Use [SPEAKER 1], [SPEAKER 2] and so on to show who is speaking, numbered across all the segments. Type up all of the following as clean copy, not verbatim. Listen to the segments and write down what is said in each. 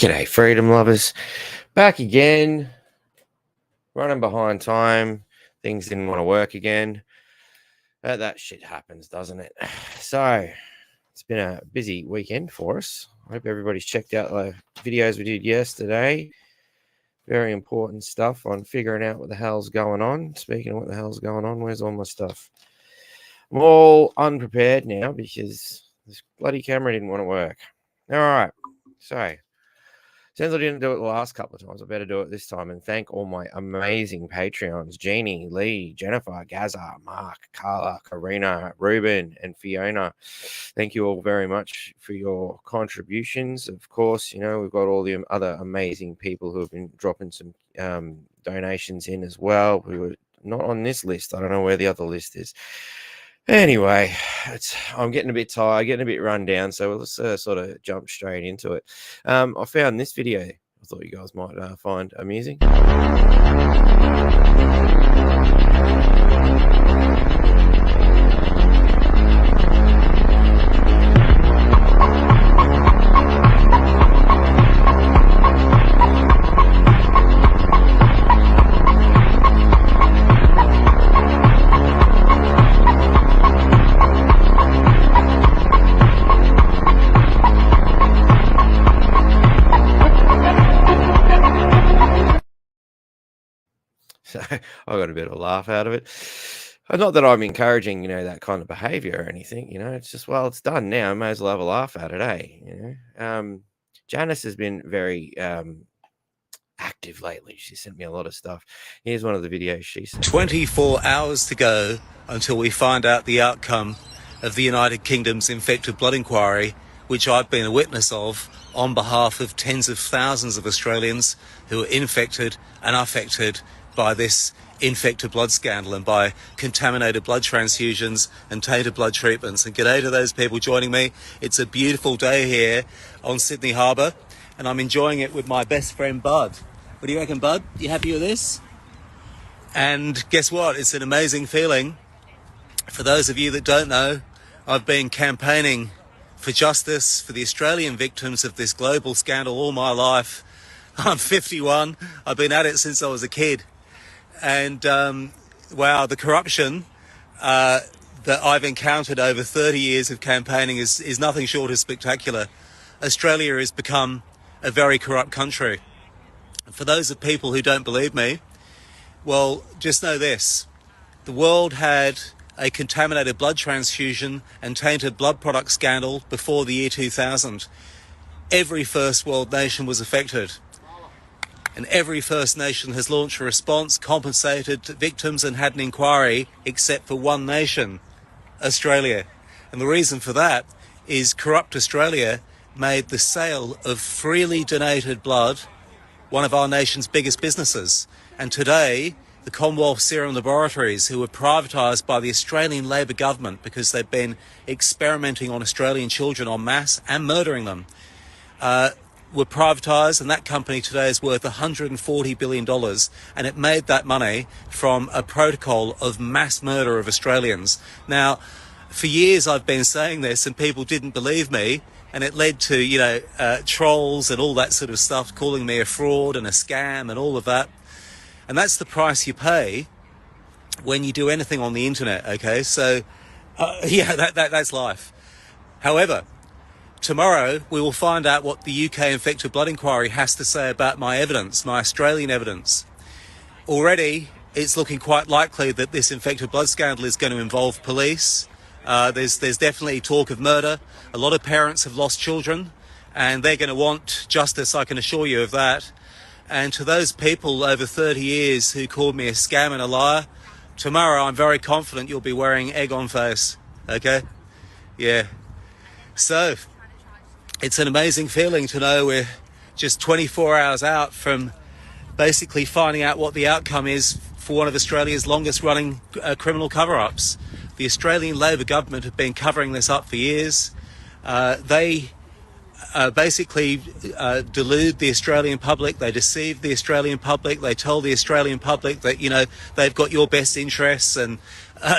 [SPEAKER 1] G'day, freedom lovers. Back again, running behind time. Things didn't want to work again. That shit happens, doesn't it? So, it's been a busy weekend for us. I hope everybody's checked out the videos we did yesterday. Very important stuff on figuring out what the hell's going on. Speaking of what the hell's going on, where's all my stuff? I'm all unprepared now because this bloody camera didn't want to work. All right, so since I didn't do it the last couple of times, I better do it this time and thank all my amazing Patreons, Jeannie, Lee, Jennifer, Gaza, Mark, Carla, Karina, Ruben, and Fiona. Thank you all very much for your contributions. Of course, you know, we've got all the other amazing people who have been dropping some donations in as well, who are not on this list. I don't know where the other list is. Anyway, I'm getting a bit tired, getting a bit run down, so let's sort of jump straight into it. I found this video I thought you guys might find amusing. So I got a bit of a laugh out of it. Not that I'm encouraging, you know, that kind of behavior or anything, you know, it's just, well, it's done now. I may as well have a laugh at it, eh? You know, Janice has been very active lately. She sent me a lot of stuff. Here's one of the videos she sent.
[SPEAKER 2] 24 hours to go until we find out the outcome of the United Kingdom's infected blood inquiry, which I've been a witness of on behalf of tens of thousands of Australians who are infected and affected by this infected blood scandal and by contaminated blood transfusions and tainted blood treatments. And g'day to those people joining me. It's a beautiful day here on Sydney Harbour and I'm enjoying it with my best friend Bud. What do you reckon, Bud? You happy with this? And guess what? It's an amazing feeling. For those of you that don't know, I've been campaigning for justice for the Australian victims of this global scandal all my life. I'm 51. I've been at it since I was a kid. And wow, the corruption that I've encountered over 30 years of campaigning is nothing short of spectacular. Australia has become a very corrupt country. For those of people who don't believe me, well, just know this. The world had a contaminated blood transfusion and tainted blood product scandal before the year 2000. Every first world nation was affected. And every First Nation has launched a response, compensated victims and had an inquiry, except for one nation, Australia. And the reason for that is corrupt Australia made the sale of freely donated blood one of our nation's biggest businesses. And today, the Commonwealth Serum Laboratories, who were privatised by the Australian Labor government because they've been experimenting on Australian children en masse and murdering them, were privatised, and that company today is worth $140 billion, and it made that money from a protocol of mass murder of Australians. Now, for years I've been saying this and people didn't believe me, and it led to, you know, trolls and all that sort of stuff, calling me a fraud and a scam and all of that. And that's the price you pay when you do anything on the internet, okay? So, yeah, that's life. However, tomorrow, we will find out what the UK Infected Blood Inquiry has to say about my evidence, my Australian evidence. Already, it's looking quite likely that this infected blood scandal is going to involve police. There's definitely talk of murder. A lot of parents have lost children, and they're going to want justice, I can assure you of that. And to those people over 30 years who called me a scam and a liar, tomorrow I'm very confident you'll be wearing egg on face, okay? Yeah. So, it's an amazing feeling to know we're just 24 hours out from basically finding out what the outcome is for one of Australia's longest running criminal cover-ups. The Australian Labor government have been covering this up for years. They basically delude the Australian public. They deceive the Australian public. They tell the Australian public that, you know, they've got your best interests and,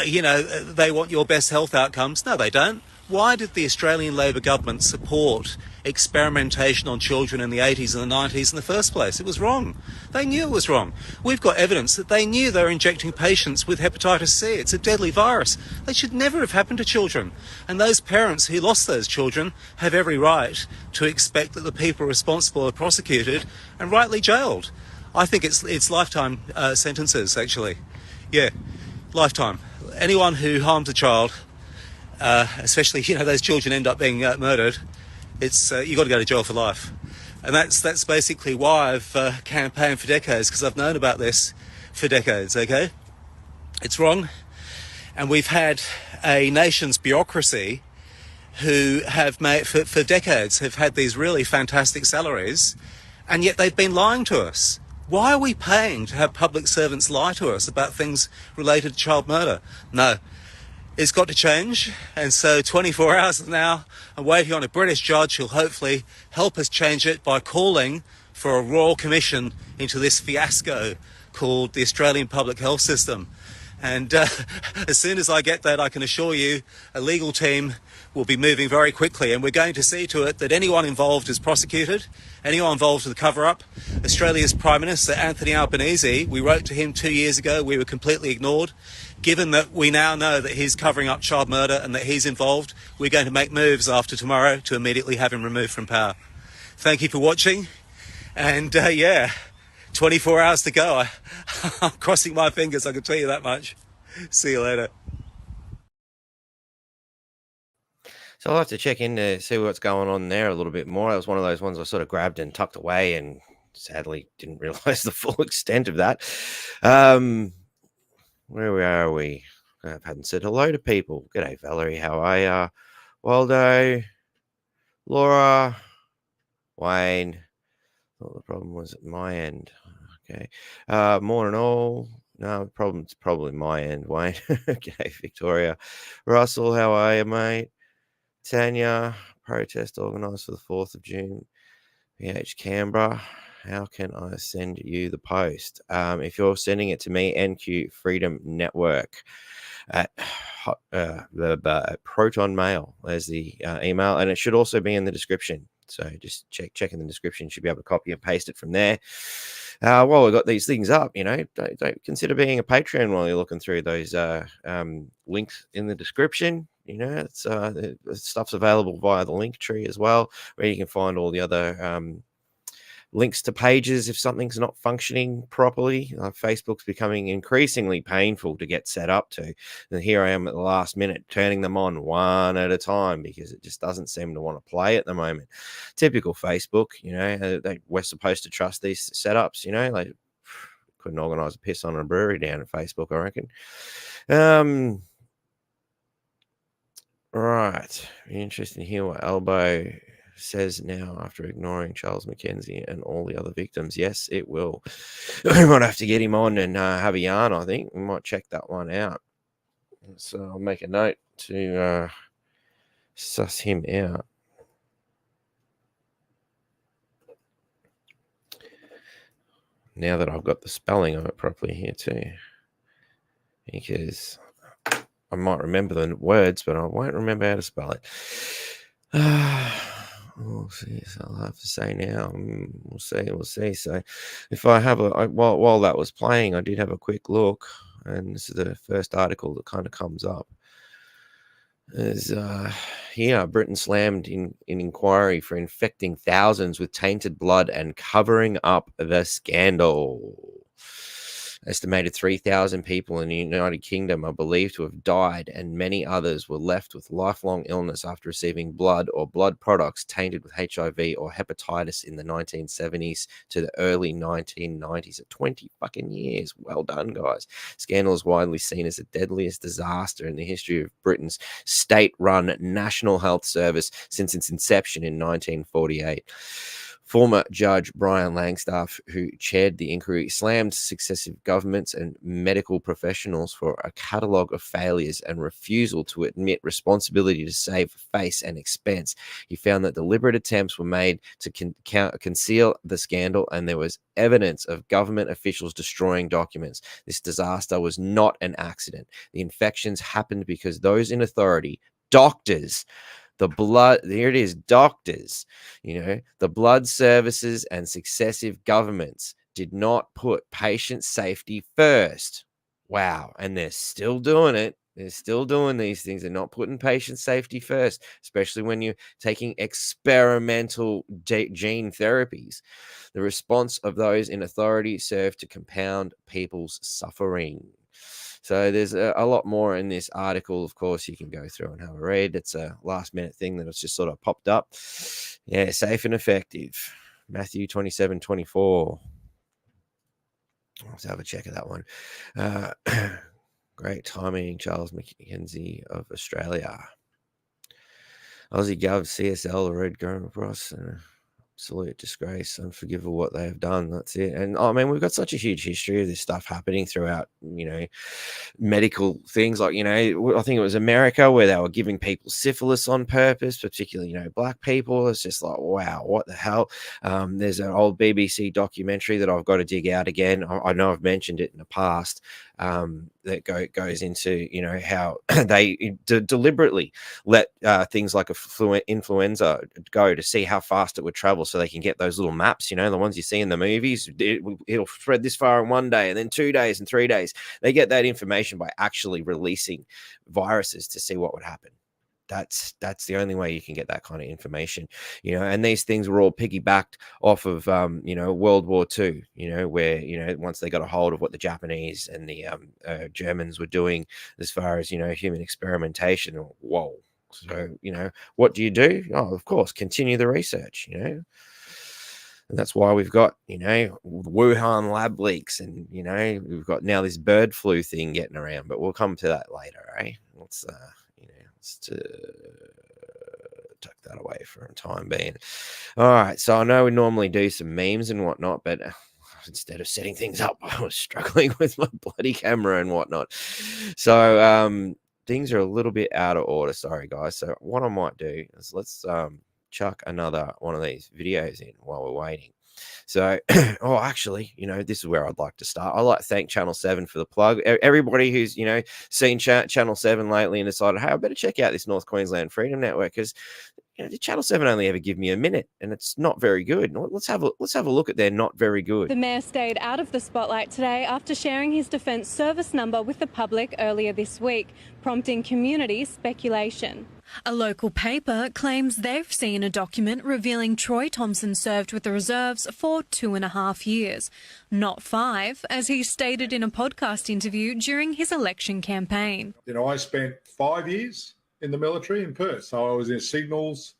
[SPEAKER 2] you know, they want your best health outcomes. No, they don't. Why did the Australian Labor government support experimentation on children in the 80s and the 90s in the first place? It was wrong. They knew it was wrong. We've got evidence that they knew they were injecting patients with hepatitis C. It's a deadly virus. They should never have happened to children. And those parents who lost those children have every right to expect that the people responsible are prosecuted and rightly jailed. I think it's lifetime sentences, actually. Yeah, lifetime. Anyone who harms a child, especially, those children end up being murdered, you've got to go to jail for life. And that's basically why I've campaigned for decades, because I've known about this for decades, okay? It's wrong. And we've had a nation's bureaucracy who have made, for decades, have had these really fantastic salaries, and yet they've been lying to us. Why are we paying to have public servants lie to us about things related to child murder? No. It's got to change, and so 24 hours now, I'm waiting on a British judge who'll hopefully help us change it by calling for a royal commission into this fiasco called the Australian public health system. And as soon as I get that, I can assure you a legal team will be moving very quickly, and we're going to see to it that anyone involved is prosecuted, anyone involved with the cover-up. Australia's Prime Minister, Anthony Albanese, we wrote to him 2 years ago, we were completely ignored. Given that we now know that he's covering up child murder and that he's involved, we're going to make moves after tomorrow to immediately have him removed from power. Thank you for watching, and 24 hours to go. I'm crossing my fingers, I can tell you that much. See you later.
[SPEAKER 1] So I'll have to check in to see what's going on there a little bit more. It was one of those ones I sort of grabbed and tucked away and sadly didn't realize the full extent of that. Where are we? I hadn't said hello to people. G'day, Valerie. How are ya? Waldo, Laura, Wayne. Thought the problem was at my end. Okay. Morning all. No, the problem's probably my end, Wayne. Okay, Victoria. Russell, how are you, mate? Tanya, protest organised for the 4th of June. PH Canberra. How can I send you the post? If you're sending it to me, NQ Freedom Network at Proton Mail. There's the email, and it should also be in the description. So just check in the description. You should be able to copy and paste it from there. While we've got these things up, don't consider being a Patreon while you're looking through those links in the description. It's stuff's available via the link tree as well, where you can find all the other links to pages if something's not functioning properly. Facebook's becoming increasingly painful to get set up to. And here I am at the last minute turning them on one at a time because it just doesn't seem to want to play at the moment. Typical Facebook, we're supposed to trust these setups, they couldn't organise a piss on a brewery down at Facebook, I reckon. Right. Interesting to hear what Elbow says now after ignoring Charles Mackenzie and all the other victims. Yes, it will. We might have to get him on and have a yarn, I think. We might check that one out. So I'll make a note to suss him out. Now that I've got the spelling of it properly here too. Because I might remember the words, but I won't remember how to spell it. We'll see. So I'll have to say now. We'll see. So if I have while that was playing, I did have a quick look, and this is the first article that kind of comes up. Is here Britain slammed in inquiry for infecting thousands with tainted blood and covering up the scandal. Estimated 3,000 people in the United Kingdom are believed to have died, and many others were left with lifelong illness after receiving blood or blood products tainted with HIV or hepatitis in the 1970s to the early 1990s. 20 fucking years. Well done, guys. Scandal is widely seen as the deadliest disaster in the history of Britain's state-run National Health Service since its inception in 1948. Former Judge Brian Langstaff, who chaired the inquiry, slammed successive governments and medical professionals for a catalogue of failures and refusal to admit responsibility to save face and expense. He found that deliberate attempts were made to conceal the scandal, and there was evidence of government officials destroying documents. This disaster was not an accident. The infections happened because those in authority doctors. Here it is, doctors. The blood services and successive governments did not put patient safety first. Wow. And they're still doing it. They're still doing these things. They're not putting patient safety first, especially when you're taking experimental gene therapies. The response of those in authority served to compound people's suffering. So there's a lot more in this article. Of course, you can go through and have a read. It's a last minute thing that has just sort of popped up. Yeah, safe and effective. Matthew 27:24. Let's have a check of that one. Great timing, Charles McKenzie of Australia. Aussie Gov, CSL, Red going across. Absolute disgrace, unforgivable what they have done. That's it. And I mean, we've got such a huge history of this stuff happening throughout, medical things. Like, I think it was America where they were giving people syphilis on purpose, particularly, black people. It's just like, wow, what the hell? There's an old BBC documentary that I've got to dig out again. I know I've mentioned it in the past. That goes into how they deliberately let things like influenza go to see how fast it would travel, so they can get those little maps, the ones you see in the movies. It'll spread this far in 1 day, and then 2 days and 3 days. They get that information by actually releasing viruses to see what would happen. That's the only way you can get that kind of information, and these things were all piggybacked off of, World War II, where, once they got a hold of what the Japanese and the Germans were doing as far as, human experimentation. Whoa. So, what do you do? Oh, of course, continue the research, And that's why we've got, Wuhan lab leaks, and, we've got now this bird flu thing getting around, but we'll come to that later, eh? Let's tuck that away for a time being. All right, so I know we normally do some memes and whatnot, but instead of setting things up, I was struggling with my bloody camera and whatnot. So things are a little bit out of order. Sorry, guys. So what I might do is let's chuck another one of these videos in while we're waiting. So, actually, this is where I'd like to start. I'd like to thank Channel 7 for the plug. Everybody who's, seen Channel 7 lately and decided, hey, I better check out this North Queensland Freedom Network, because Channel 7 only ever give me a minute, and it's not very good. Let's have a look at their not very good.
[SPEAKER 3] The Mayor stayed out of the spotlight today after sharing his Defence Service number with the public earlier this week, prompting community speculation. A local paper claims they've seen a document revealing Troy Thompson served with the reserves for 2.5 years, not 5, as he stated in a podcast interview during his election campaign.
[SPEAKER 4] I spent 5 years in the military in Perth. So I was in Signals,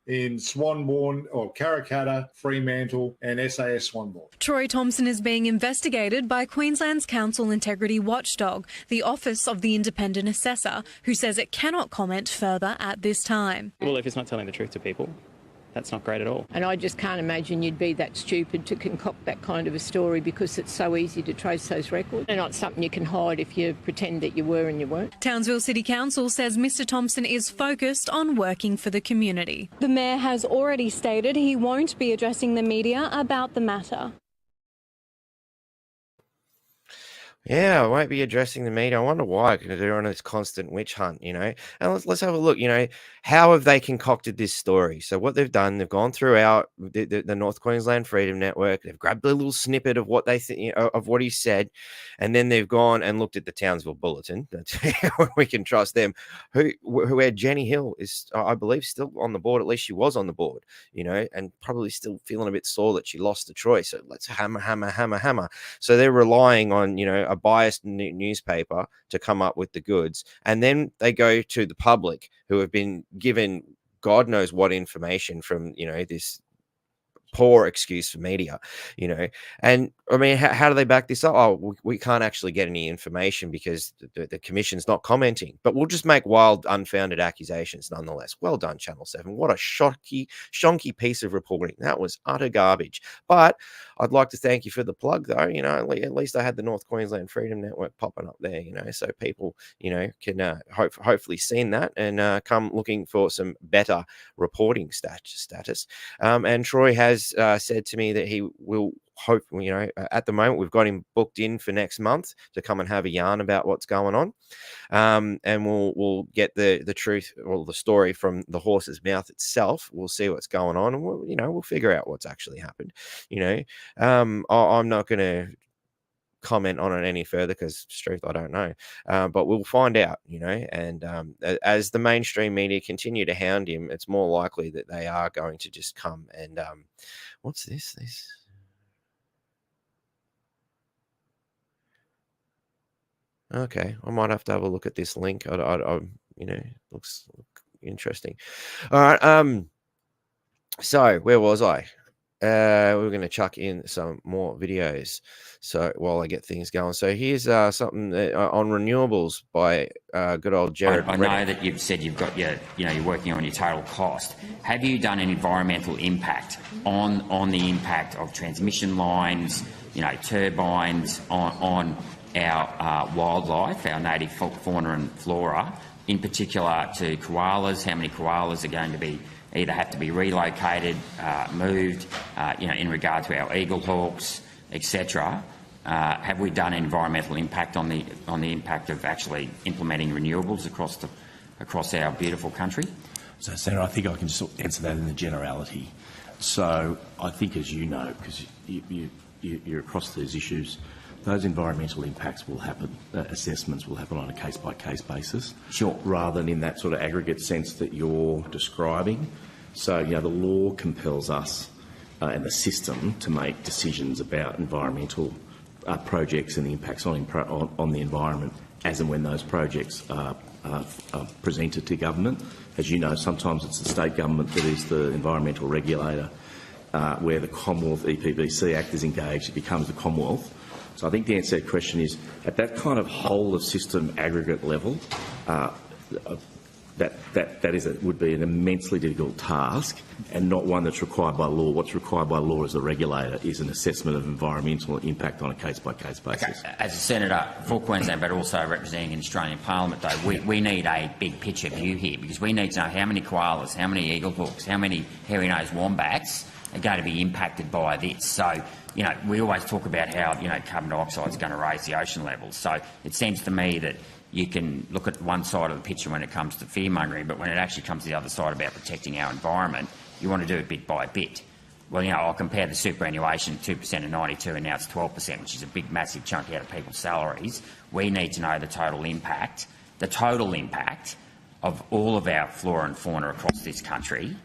[SPEAKER 4] in Swanbourne, or Karrakatta, Fremantle, and SAS Swanbourne.
[SPEAKER 3] Troy Thompson is being investigated by Queensland's Council Integrity Watchdog, the Office of the Independent Assessor, who says it cannot comment further at this time.
[SPEAKER 5] Well, if it's not telling the truth to people, that's not great at all.
[SPEAKER 6] And I just can't imagine you'd be that stupid to concoct that kind of a story, because it's so easy to trace those records. They're not something you can hide if you pretend that you were and you weren't.
[SPEAKER 3] Townsville City Council says Mr Thompson is focused on working for the community. The Mayor has already stated he won't be addressing the media about the matter.
[SPEAKER 1] Yeah, I won't be addressing the media. I wonder why, because they're on this constant witch hunt, And let's have a look, how have they concocted this story? So what they've done, they've gone throughout the North Queensland Freedom Network. They've grabbed a little snippet of what they think of what he said, and then they've gone and looked at the Townsville Bulletin. We can trust them. Where Jenny Hill is, I believe, still on the board. At least she was on the board, and probably still feeling a bit sore that she lost to Troy. So let's hammer. So they're relying on a biased newspaper to come up with the goods, and then they go to the public, who have been given God knows what information from this poor excuse for media, and I mean, how do they back this up? Oh, we can't actually get any information because the commission's not commenting, but we'll just make wild, unfounded accusations nonetheless. Well done, Channel 7. What a shonky piece of reporting. That was utter garbage. But I'd like to thank you for the plug, though. At least I had the North Queensland Freedom Network popping up there, so people, can hopefully seen that and come looking for some better reporting status. And Troy has has said to me that he will hope, at the moment we've got him booked in for next month to come and have a yarn about what's going on, and we'll get the truth or the story from the horse's mouth itself. We'll see what's going on, and we'll figure out what's actually happened. I'm not going to comment on it any further because truth, I don't know, but we'll find out, and as the mainstream media continue to hound him, it's more likely that they are going to just come and what's this okay, I might have to have a look at this link. Looks interesting. All right, so where was I? We're going to chuck in some more videos so while I get things going. So here's something on renewables by good old Jared.
[SPEAKER 7] I know that you've said you've got you're working on your total cost. Have you done an environmental impact on the impact of transmission lines, turbines on our wildlife, our native fauna and flora, in particular to koalas? How many koalas are going to be either have to be relocated, moved, in regard to our eagle hawks, etc. Have we done an environmental impact on the impact of actually implementing renewables across our beautiful country?
[SPEAKER 8] So, Senator, I think I can just answer that in the generality. So, I think, as you know, because you're across these issues, those environmental impacts will happen, assessments will happen on a case-by-case basis.
[SPEAKER 7] Sure.
[SPEAKER 8] Rather than in that sort of aggregate sense that you're describing. So, the law compels us and the system to make decisions about environmental projects and the impacts on the environment as and when those projects are presented to government. As you know, sometimes it's the state government that is the environmental regulator. Where the Commonwealth EPBC Act is engaged, it becomes the Commonwealth. So I think the answer to that question is, at that kind of whole-of-system aggregate level, would be an immensely difficult task and not one that's required by law. What's required by law as a regulator is an assessment of environmental impact on a case-by-case basis.
[SPEAKER 7] Okay. As a senator for Queensland, but also representing an Australian Parliament, though, we need a big picture view here, because we need to know how many koalas, how many eagle hawks, how many hairy-nosed wombats are going to be impacted by this. So, we always talk about how, carbon dioxide is going to raise the ocean levels. So it seems to me that you can look at one side of the picture when it comes to fear-mongering, but when it actually comes to the other side about protecting our environment, you want to do it bit by bit. Well, I'll compare the superannuation 2% in 92 and now it's 12%, which is a big, massive chunk out of people's salaries. We need to know the total impact of all of our flora and fauna across this country,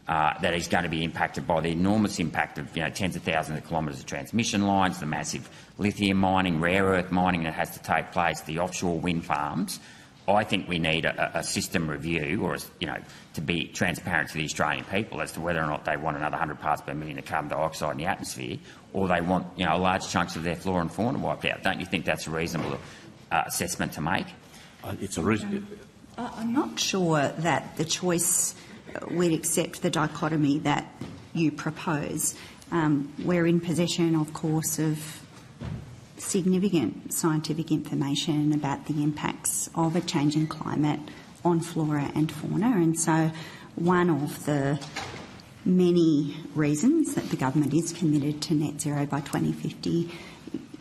[SPEAKER 7] that is going to be impacted by the enormous impact of tens of thousands of kilometres of transmission lines, the massive lithium mining, rare earth mining that has to take place, the offshore wind farms. I think we need a system review, or to be transparent to the Australian people as to whether or not they want another 100 parts per million of carbon dioxide in the atmosphere, or they want large chunks of their flora and fauna wiped out. Don't you think that's a reasonable assessment to make?
[SPEAKER 8] It's a reasonable.
[SPEAKER 9] I'm not sure that the choice we'd accept the dichotomy that you propose. We're in possession, of course, of significant scientific information about the impacts of a changing climate on flora and fauna, and so one of the many reasons that the government is committed to net zero by 2050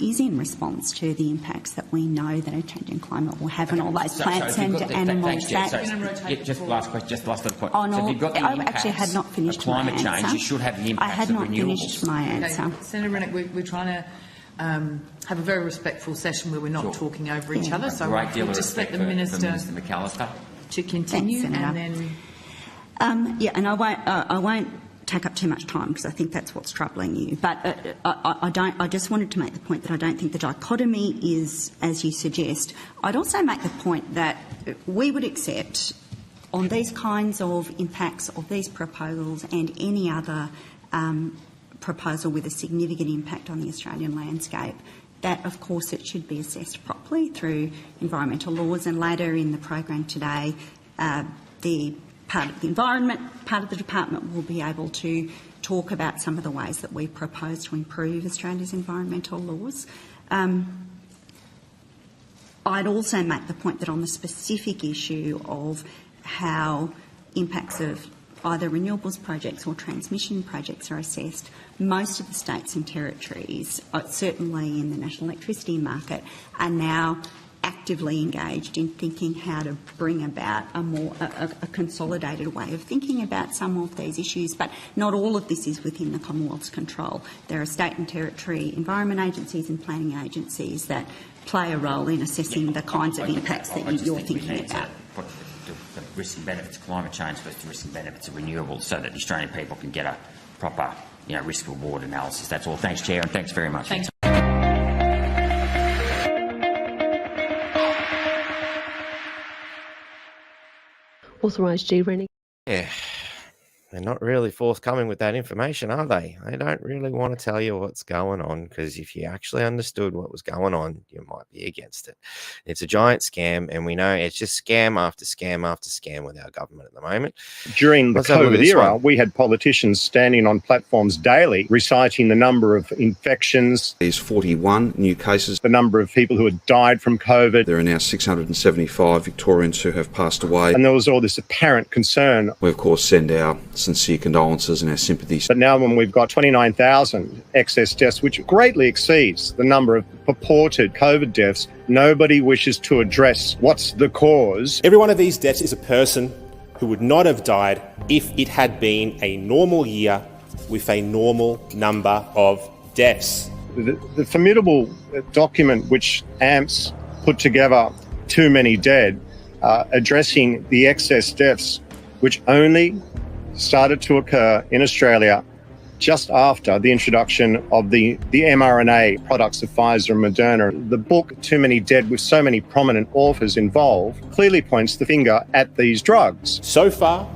[SPEAKER 9] is in response to the impacts that we know that a changing climate will have on all those plants and animals.
[SPEAKER 7] Just last question, just last point.
[SPEAKER 9] Oh, no,
[SPEAKER 7] so if you've got the
[SPEAKER 9] I actually had not finished my answer.
[SPEAKER 7] Climate change, you should have the impacts
[SPEAKER 9] I had
[SPEAKER 7] of
[SPEAKER 9] not
[SPEAKER 7] renewables.
[SPEAKER 9] finished my answer.
[SPEAKER 10] Okay. Senator Rennick, we're trying to have a very respectful session where we're not talking over each other. So we'll just let the Minister
[SPEAKER 7] McAllister
[SPEAKER 10] to continue.
[SPEAKER 9] Thanks,
[SPEAKER 10] and then
[SPEAKER 9] and I won't take up too much time because I think that's what's troubling you. But I just wanted to make the point that I don't think the dichotomy is as you suggest. I'd also make the point that we would accept on these kinds of impacts of these proposals and any other proposal with a significant impact on the Australian landscape, that of course it should be assessed properly through environmental laws, and later in the program today the part of the environment, part of the department will be able to talk about some of the ways that we propose to improve Australia's environmental laws. I'd also make the point that on the specific issue of how impacts of either renewables projects or transmission projects are assessed, most of the states and territories, certainly in the national electricity market, are now actively engaged in thinking how to bring about a consolidated way of thinking about some of these issues. But not all of this is within the Commonwealth's control. There are state and territory environment agencies and planning agencies that play a role in assessing the kinds of impacts that you're thinking about.
[SPEAKER 7] Put the risks and benefits of climate change versus the risks and benefits of renewables, so that the Australian people can get a proper, risk-reward analysis. That's all. Thanks, Chair, and thanks very much.
[SPEAKER 10] Thanks.
[SPEAKER 11] Authorised G. Rennie.
[SPEAKER 1] Yeah, they're not really forthcoming with that information, are they? They don't really want to tell you what's going on, because if you actually understood what was going on, you might be against it. It's a giant scam, and we know it's just scam after scam after scam with our government at the moment.
[SPEAKER 12] During the COVID era, we had politicians standing on platforms daily reciting the number of infections.
[SPEAKER 13] There's 41 new cases.
[SPEAKER 12] The number of people who had died from COVID.
[SPEAKER 13] There are now 675 Victorians who have passed away.
[SPEAKER 12] And there was all this apparent concern.
[SPEAKER 13] We, of course, send our sincere condolences and our sympathies.
[SPEAKER 12] But now when we've got 29,000 excess deaths, which greatly exceeds the number of purported COVID deaths, nobody wishes to address what's the cause.
[SPEAKER 14] Every one of these deaths is a person who would not have died if it had been a normal year with a normal number of deaths.
[SPEAKER 12] The formidable document which AMPS put together, Too Many Dead, addressing the excess deaths, which only started to occur in Australia just after the introduction of the mRNA products of Pfizer and Moderna. The book, Too Many Dead, with so many prominent authors involved, clearly points the finger at these drugs.
[SPEAKER 14] So far,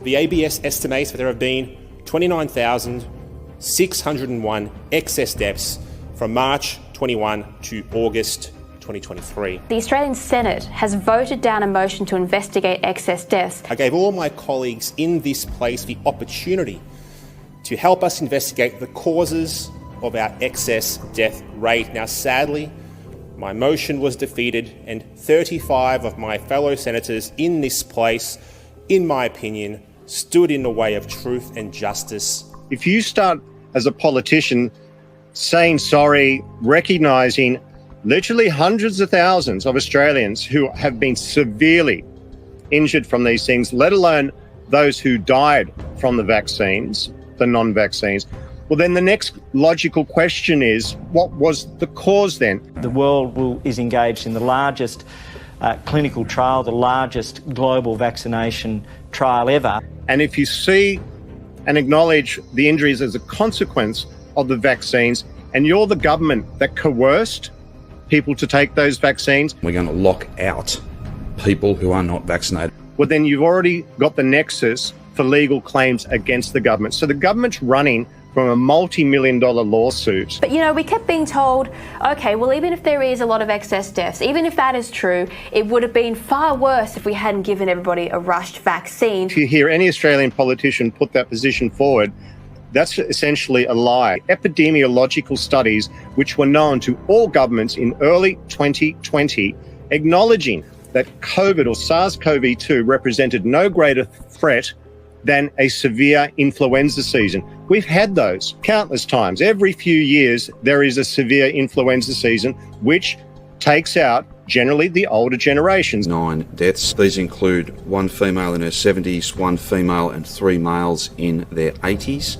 [SPEAKER 14] the ABS estimates that there have been 29,601 excess deaths from March 21 to August 2023.
[SPEAKER 11] The Australian Senate has voted down a motion to investigate excess deaths.
[SPEAKER 14] I gave all my colleagues in this place the opportunity to help us investigate the causes of our excess death rate. Now, sadly, my motion was defeated, and 35 of my fellow senators in this place, in my opinion, stood in the way of truth and justice.
[SPEAKER 12] If you start as a politician saying sorry, recognising literally hundreds of thousands of Australians who have been severely injured from these things, let alone those who died from the vaccines, the non-vaccines, well, then the next logical question is, what was the cause then?
[SPEAKER 15] The world is engaged in the largest clinical trial, the largest global vaccination trial ever.
[SPEAKER 12] And if you see and acknowledge the injuries as a consequence of the vaccines, and you're the government that coerced people to take those vaccines,
[SPEAKER 13] we're going to lock out people who are not vaccinated.
[SPEAKER 12] Well, then you've already got the nexus for legal claims against the government. So the government's running from a multi-million-dollar lawsuit.
[SPEAKER 11] But, we kept being told, OK, well, even if there is a lot of excess deaths, even if that is true, it would have been far worse if we hadn't given everybody a rushed vaccine.
[SPEAKER 12] If you hear any Australian politician put that position forward, that's essentially a lie. Epidemiological studies, which were known to all governments in early 2020, acknowledging that COVID or SARS-CoV-2 represented no greater threat than a severe influenza season. We've had those countless times. Every few years, there is a severe influenza season, which takes out generally the older generations.
[SPEAKER 13] 9 deaths. These include 1 female in her 70s, 1 female and 3 males in their 80s,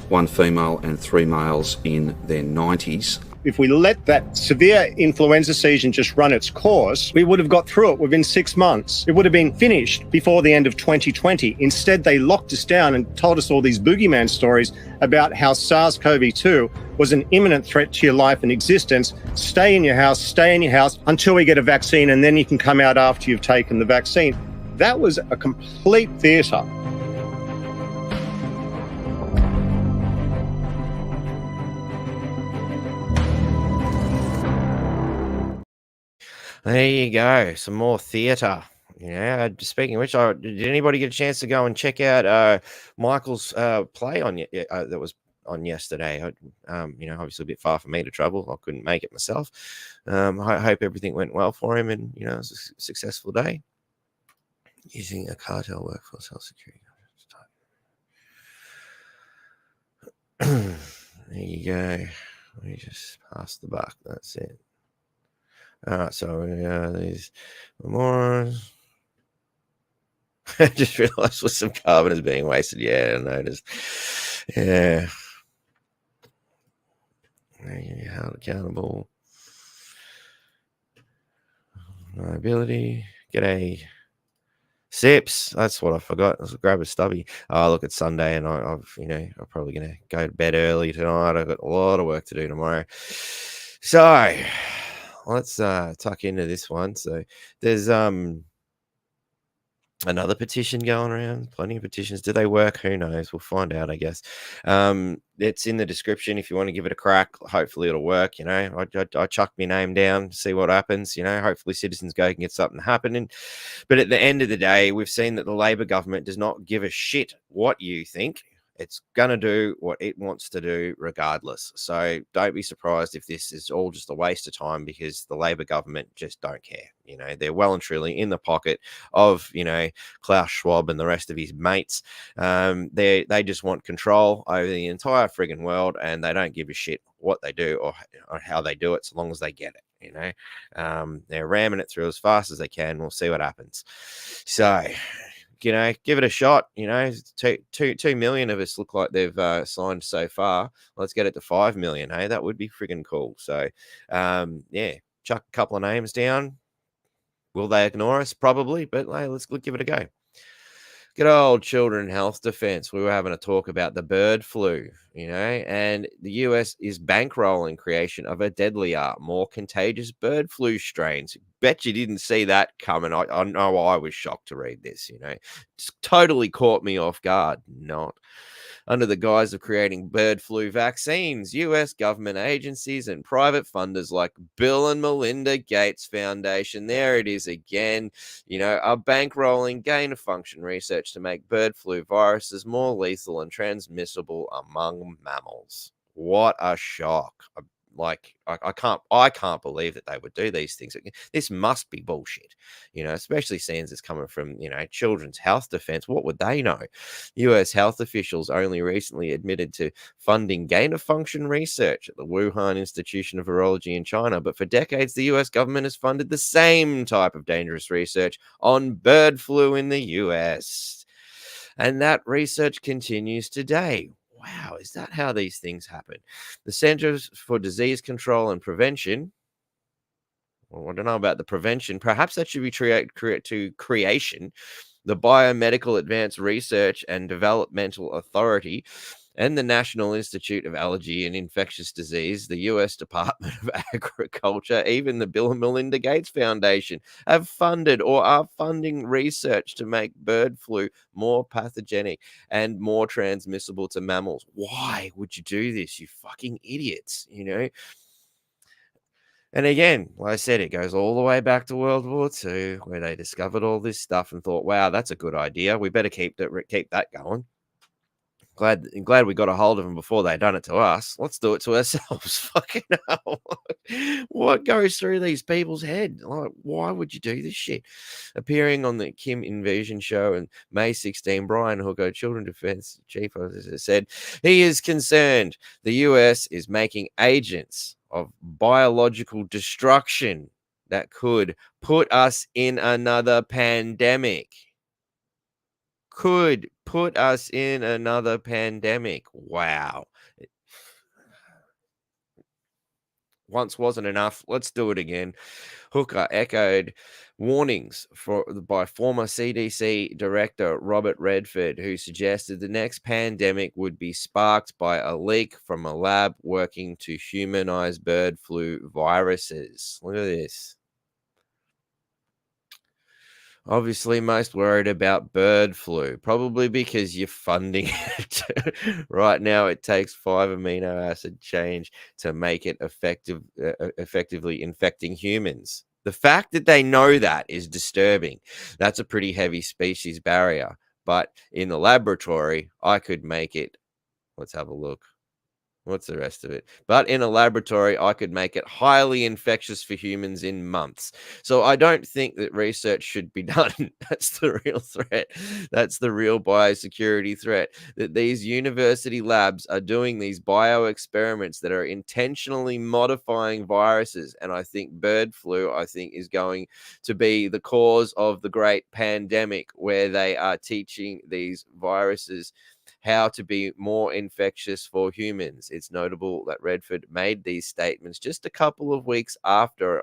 [SPEAKER 13] 1 female and 3 males in their 90s.
[SPEAKER 12] If we let that severe influenza season just run its course, we would have got through it within 6 months. It would have been finished before the end of 2020. Instead, they locked us down and told us all these boogeyman stories about how SARS-CoV-2 was an imminent threat to your life and existence. Stay in your house until we get a vaccine, and then you can come out after you've taken the vaccine. That was a complete theatre.
[SPEAKER 1] There you go. Some more theatre. Speaking of which, did anybody get a chance to go and check out Michael's play on that was on yesterday? Obviously a bit far for me to travel. I couldn't make it myself. I hope everything went well for him, and it was a successful day. Using a cartel workforce health security. There you go. We just pass the buck. That's it. All right, so these morons. I just realised with some carbon is being wasted. Yeah, I noticed. Yeah. You're held accountable. Liability. G'day. Sips. That's what I forgot. Let's grab a stubby. Oh, look, it's Sunday, and I'm probably gonna go to bed early tonight. I've got a lot of work to do tomorrow. So let's tuck into this one. So there's another petition going around. Plenty of petitions. Do they work? Who knows? We'll find out, I guess. It's in the description if you want to give it a crack. Hopefully it'll work. I chuck my name down, see what happens. Hopefully Citizens Go can get something happening. But at the end of the day, we've seen that the Labor government does not give a shit what you think. It's going to do what it wants to do regardless. So don't be surprised if this is all just a waste of time, because the Labor government just don't care. They're well and truly in the pocket of, Klaus Schwab and the rest of his mates. They just want control over the entire friggin' world, and they don't give a shit what they do or how they do it, so long as they get it. They're ramming it through as fast as they can. We'll see what happens. So, give it a shot. 2 million of us look like they've signed so far. Let's get it to 5 million. Hey, that would be friggin' cool. So, chuck a couple of names down. Will they ignore us? Probably, but hey, let's give it a go. Good old Children Health Defense. We were having a talk about the bird flu, and the US is bankrolling creation of a deadlier, more contagious bird flu strains. Bet you didn't see that coming. I know I was shocked to read this, It's totally caught me off guard. Not. Under the guise of creating bird flu vaccines, US government agencies and private funders like Bill and Melinda Gates Foundation, there it is again, are bankrolling gain-of-function research to make bird flu viruses more lethal and transmissible among mammals. What a shock. I can't believe that they would do these things. This must be bullshit, especially since it's coming from, Children's Health Defense. What would they know? US health officials only recently admitted to funding gain-of-function research at the Wuhan Institution of Virology in China, but for decades, the US government has funded the same type of dangerous research on bird flu in the US. And that research continues today. Wow, is that how these things happen? The Centers for Disease Control and Prevention, well, I don't know about the prevention, perhaps that should be to creation, the Biomedical Advanced Research and Developmental Authority, and the National Institute of Allergy and Infectious Disease, the U.S. Department of Agriculture, even the Bill and Melinda Gates Foundation have funded or are funding research to make bird flu more pathogenic and more transmissible to mammals. Why would you do this, you fucking idiots, And again, like I said, it goes all the way back to World War II, where they discovered all this stuff and thought, wow, that's a good idea. We better keep that going. Glad we got a hold of them before they done it to us. Let's do it to ourselves. Fucking hell. What goes through these people's head? Like, why would you do this shit? Appearing on the Kim Invasion show in May 16, Brian Hooker, Children Defense Chief, said he is concerned the US is making agents of biological destruction that could put us in another pandemic. Could put us in another pandemic. Wow. Once wasn't enough. Let's do it again. Hooker echoed warnings by former CDC Director Robert Redford, who suggested the next pandemic would be sparked by a leak from a lab working to humanize bird flu viruses. Look at this. Obviously, most worried about bird flu, probably because you're funding it. Right now, it takes 5 amino acid change to make it effectively infecting humans. The fact that they know that is disturbing. That's a pretty heavy species barrier. But in the laboratory, I could make it. Let's have a look. What's the rest of it? But in a laboratory, I could make it highly infectious for humans in months. So I don't think that research should be done. That's the real threat. That's the real biosecurity threat. That these university labs are doing these bio experiments that are intentionally modifying viruses. And I think bird flu, is going to be the cause of the great pandemic, where they are teaching these viruses how to be more infectious for humans. It's notable that Redford made these statements just a couple of weeks after,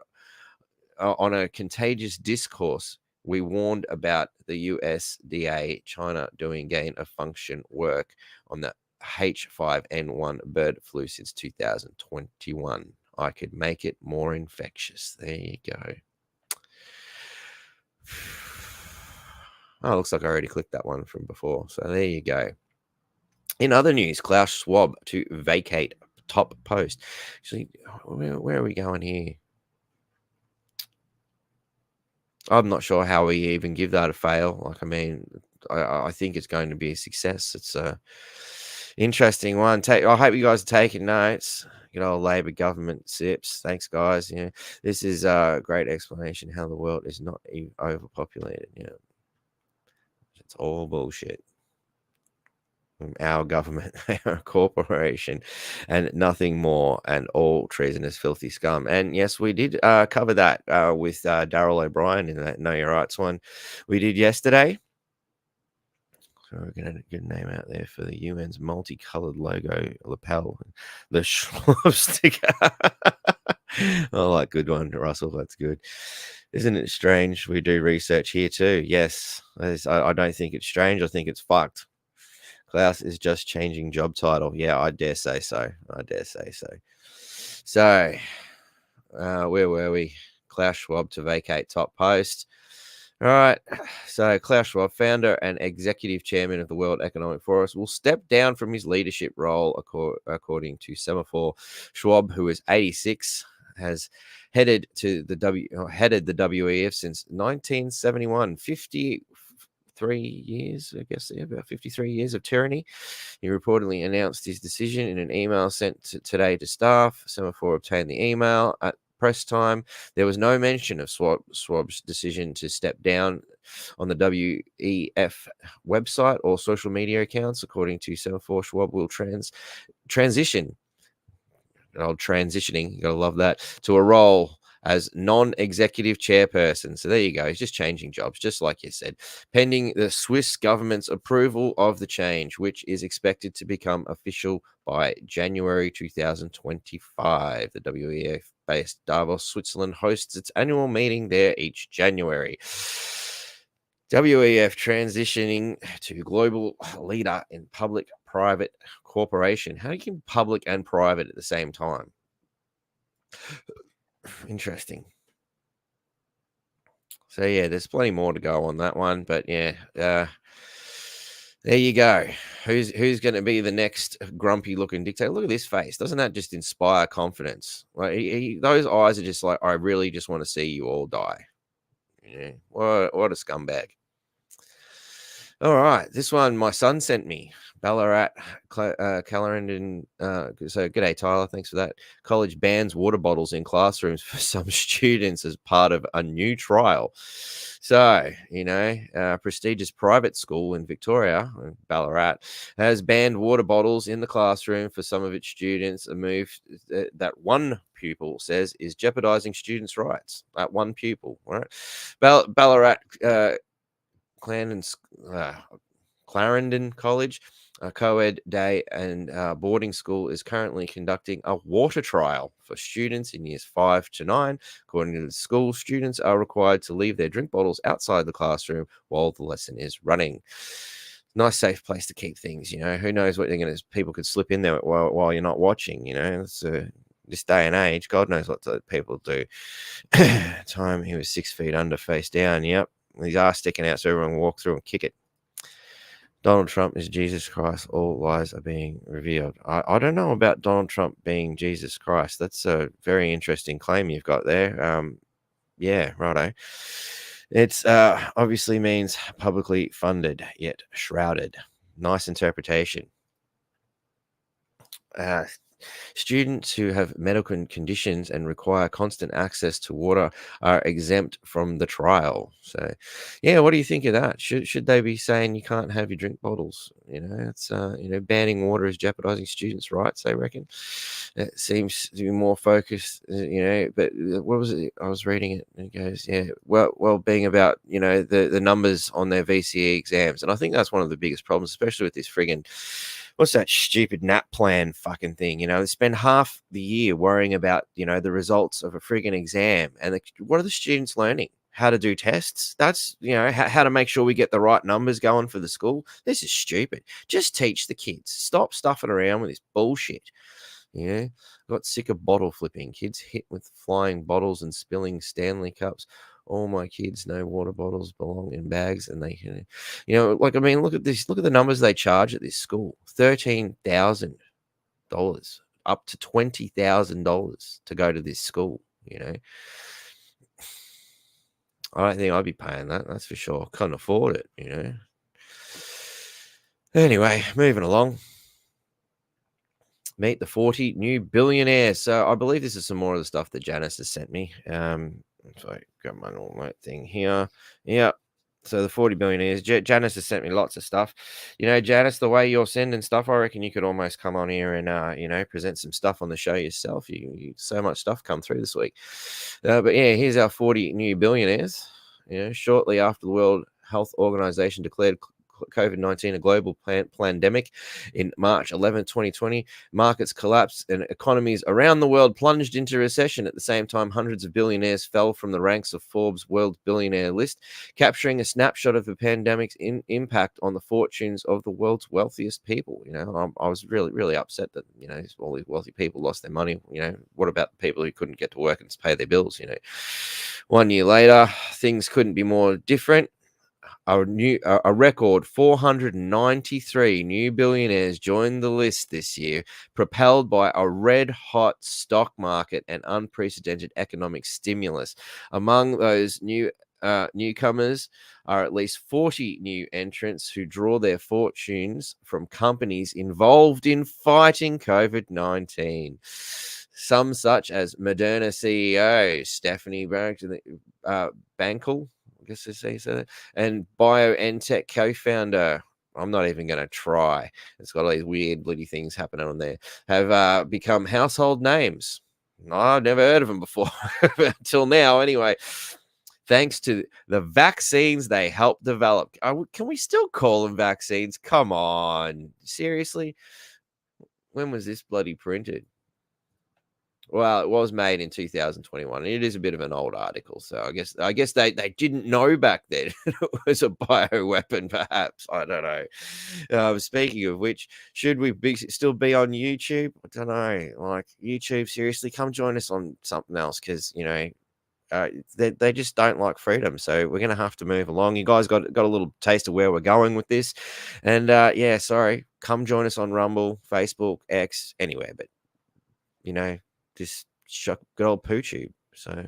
[SPEAKER 1] on a contagious discourse, we warned about the USDA China doing gain of function work on the H5N1 bird flu since 2021. I could make it more infectious. There you go. Oh, looks like I already clicked that one from before. So there you go. In other news, Klaus Schwab to vacate top post. Actually, where are we going here? I'm not sure how we even give that a fail. Like, I mean, I think it's going to be a success. It's a interesting one. I hope you guys are taking notes. Good old Labor government sips. Thanks, guys. Yeah, this is a great explanation how the world is not overpopulated. Yeah, it's all bullshit. Our government, our corporation, and nothing more, and all treasonous, filthy scum. And yes, we did cover that with Daryl O'Brien in that Know Your Rights one we did yesterday. So we're going to get a name out there for the UN's multicolored logo lapel, the Schwab sticker. Oh, like good one, Russell. That's good. Isn't it strange? We do research here too. Yes, I don't think it's strange. I think it's fucked. Klaus is just changing job title. Yeah, I dare say so. So, where were we? Klaus Schwab to vacate top post. All right. So, Klaus Schwab, founder and executive chairman of the World Economic Forum, will step down from his leadership role, according to Semaphore. Schwab, who is 86, has headed the WEF since 1971. 53 years, I guess, about 53 years of tyranny. He reportedly announced his decision in an email sent today to staff. Semaphore obtained the email at press time. There was no mention of Schwab's decision to step down on the WEF website or social media accounts. According to Semaphore, Schwab will transition, transitioning, you gotta love that, to a role as non-executive chairperson. So there you go. He's just changing jobs, just like you said, pending the Swiss government's approval of the change, which is expected to become official by January 2025. The WEF-based Davos, Switzerland, hosts its annual meeting there each January. WEF transitioning to global leader in public-private cooperation. How do you keep public and private at the same time? Interesting. So yeah, there's plenty more to go on that one, but yeah, there you go. Who's going to be the next grumpy looking dictator? Look at this face. Doesn't that just inspire confidence? Like those eyes are just like, I really just want to see you all die. Yeah, what a scumbag. All right, this one my son sent me. Ballarat, Clarendon. So, g'day, Tyler. Thanks for that. College bans water bottles in classrooms for some students as part of a new trial. So, prestigious private school in Victoria, Ballarat, has banned water bottles in the classroom for some of its students, a move that one pupil says is jeopardizing students' rights. That one pupil, right? Ballarat Clarendon College, a co-ed day and boarding school, is currently conducting a water trial for students in years 5 to 9. According to the school, students are required to leave their drink bottles outside the classroom while the lesson is running. Nice, safe place to keep things. Who knows what they're going to? People could slip in there while you're not watching. It's this day and age. God knows what people do. Time he was 6 feet under, face down. Yep, with his ass sticking out, so everyone can walk through and kick it. Donald Trump is Jesus Christ. All lies are being revealed. I don't know about Donald Trump being Jesus Christ. That's a very interesting claim you've got there. Yeah, righto. It's obviously means publicly funded yet shrouded. Nice interpretation. Students who have medical conditions and require constant access to water are exempt from the trial. So, yeah, what do you think of that? Should they be saying you can't have your drink bottles? It's banning water is jeopardizing students' rights. They reckon it seems to be more focused. But what was it? I was reading it, and it goes, being about the numbers on their VCE exams, and I think that's one of the biggest problems, especially with this friggin' what's that stupid NAP plan fucking thing? They spend half the year worrying about, the results of a friggin' exam. And what are the students learning? How to do tests? That's, how to make sure we get the right numbers going for the school. This is stupid. Just teach the kids. Stop stuffing around with this bullshit. Got sick of bottle flipping. Kids hit with flying bottles and spilling Stanley cups. All my kids know water bottles belong in bags, and they, look at this. Look at the numbers they charge at this school: $13,000 up to $20,000 to go to this school. I don't think I'd be paying that. That's for sure. Couldn't afford it. Anyway, moving along. Meet the 40 new billionaires. So I believe this is some more of the stuff that Janice has sent me. So I got my normal note thing here. Yeah. So the 40 billionaires. Janice has sent me lots of stuff. Janice, the way you're sending stuff, I reckon you could almost come on here and, present some stuff on the show yourself. You so much stuff come through this week. But yeah, here's our 40 new billionaires. Shortly after the World Health Organization declared COVID-19 a global pandemic in March 11, 2020, markets collapsed and economies around the world plunged into recession. At the same time, hundreds of billionaires fell from the ranks of Forbes' world billionaire list, capturing a snapshot of the pandemic's impact on the fortunes of the world's wealthiest people. I was really, really upset that, all these wealthy people lost their money. What about the people who couldn't get to work and pay their bills? 1 year later, things couldn't be more different. A record 493 new billionaires joined the list this year, propelled by a red-hot stock market and unprecedented economic stimulus. Among those newcomers are at least 40 new entrants who draw their fortunes from companies involved in fighting COVID-19. Some such as Moderna CEO Stephanie Bankel, I guess they say that, and BioNTech co-founder, I'm not even going to try. It's got all these weird bloody things happening on there, have become household names. I've never heard of them before until now. Anyway, thanks to the vaccines they helped develop. Can we still call them vaccines? Come on. Seriously? When was this bloody printed? Well, it was made in 2021, and it is a bit of an old article. So I guess they didn't know back then it was a bioweapon, perhaps. I don't know. Speaking of which, should we still be on YouTube? I don't know. Like, YouTube, seriously, come join us on something else, because, they just don't like freedom. So we're going to have to move along. You guys got a little taste of where we're going with this. And, sorry, come join us on Rumble, Facebook, X, anywhere. But, just good old PooTube. So